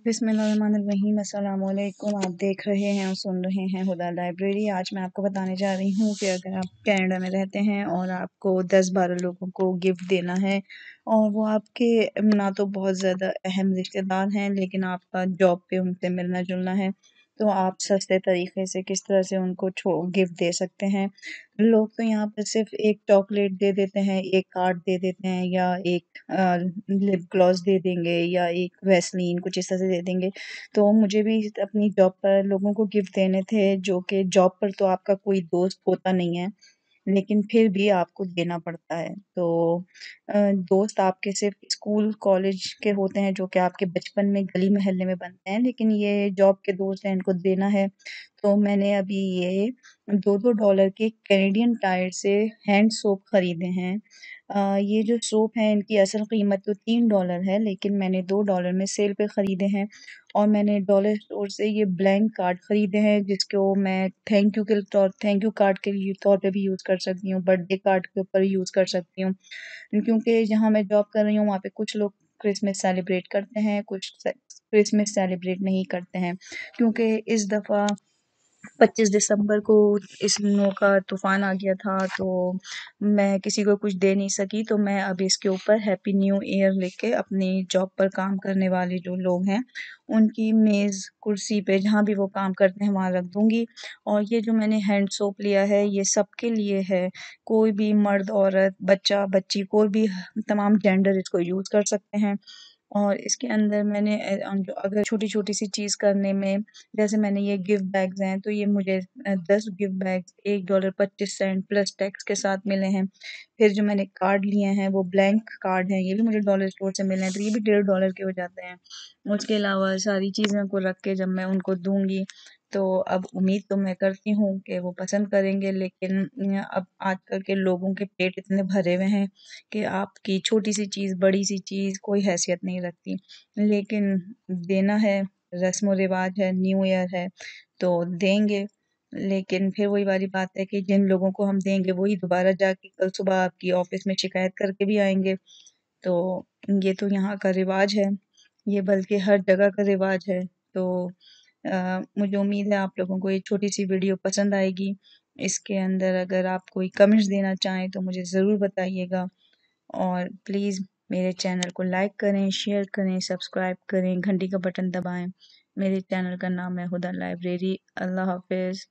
बिस्मिल्लाहिर्रहमानिर्रहीम अस्सलाम वालेकुम। आप देख रहे हैं और सुन रहे हैं हुदा लाइब्रेरी। आज मैं आपको बताने जा रही हूँ कि अगर आप कनाडा में रहते हैं और आपको 10-12 लोगों को गिफ्ट देना है और वो आपके ना तो बहुत ज़्यादा अहम रिश्तेदार हैं लेकिन आपका जॉब पे उनसे मिलना जुलना है, तो आप सस्ते तरीके से किस तरह से उनको गिफ्ट दे सकते हैं। लोग तो यहाँ पर सिर्फ एक चॉकलेट दे देते हैं, एक कार्ड दे देते हैं या एक लिप ग्लॉस दे देंगे या एक वैसलीन कुछ इस तरह से दे देंगे। तो मुझे भी अपनी जॉब पर लोगों को गिफ्ट देने थे, जो कि जॉब पर तो आपका कोई दोस्त होता नहीं है, लेकिन फिर भी आपको देना पड़ता है। तो दोस्त आपके सिर्फ स्कूल कॉलेज के होते हैं जो कि आपके बचपन में गली मोहल्ले में बनते हैं, लेकिन ये जॉब के दोस्त हैं, इनको देना है। तो मैंने अभी ये $2-2 के कैनेडियन टायर से हैंड सोप खरीदे हैं। ये जो सोप है इनकी असल कीमत तो $3 है, लेकिन मैंने $2 में सेल पे खरीदे हैं और मैंने डॉलर स्टोर से ये ब्लैंक कार्ड खरीदे हैं जिसको मैं थैंक यू कार्ड के लिए तौर पे भी यूज़ कर सकती हूँ, बर्थडे कार्ड के ऊपर यूज़ कर सकती हूँ। क्योंकि जहाँ मैं जॉब कर रही हूँ वहाँ पे कुछ लोग क्रिसमस सेलिब्रेट करते हैं, कुछ क्रिसमस सेलिब्रेट नहीं करते हैं, क्योंकि इस दफ़ा 25 दिसंबर को इस नो का तूफ़ान आ गया था, तो मैं किसी को कुछ दे नहीं सकी, तो मैं अब इसके ऊपर हैप्पी न्यू ईयर लिख के अपनी जॉब पर काम करने वाले जो लोग हैं, उनकी मेज़, कुर्सी पे जहाँ भी वो काम करते हैं वहाँ रख दूँगी। और ये जो मैंने हैंड सोप लिया है ये सबके लिए है, कोई भी मर्द, औरत, बच्चा, बच्ची कोई भी तमाम जेंडर इसको यूज़ कर सकते हैं। और इसके अंदर मैंने जो अगर छोटी-छोटी सी चीज़ करने में, जैसे मैंने ये गिफ्ट बैग्स हैं, तो ये मुझे 10 गिफ्ट बैग्स $1.25 प्लस टैक्स के साथ मिले हैं। फिर जो मैंने कार्ड लिए हैं वो ब्लैंक कार्ड हैं, ये भी मुझे डॉलर स्टोर से मिले हैं, तो ये भी $1.5 के हो जाते हैं। उसके अलावा सारी चीज़ों को रख के जब मैं उनको दूँगी, तो अब उम्मीद तो मैं करती हूँ कि वो पसंद करेंगे, लेकिन अब आजकल के लोगों के पेट इतने भरे हुए हैं कि आपकी छोटी-सी चीज़, बड़ी-सी चीज़ कोई हैसियत नहीं रखती। लेकिन देना है, रस्म व रिवाज है, न्यू ईयर है, तो देंगे। लेकिन फिर वही वाली बात है कि जिन लोगों को हम देंगे वही दोबारा जाके कल सुबह आपकी ऑफ़िस में शिकायत करके भी आएँगे। तो ये तो यहाँ का रिवाज है, ये बल्कि हर जगह का रिवाज है। तो मुझे उम्मीद है आप लोगों को ये छोटी-सी वीडियो पसंद आएगी। इसके अंदर अगर आप कोई कमेंट्स देना चाहें तो मुझे ज़रूर बताइएगा और प्लीज़ मेरे चैनल को लाइक करें, शेयर करें, सब्सक्राइब करें, घंटी का बटन दबाएँ। मेरे चैनल का नाम है हुदा लाइब्रेरी। अल्लाह हाफ़िज़।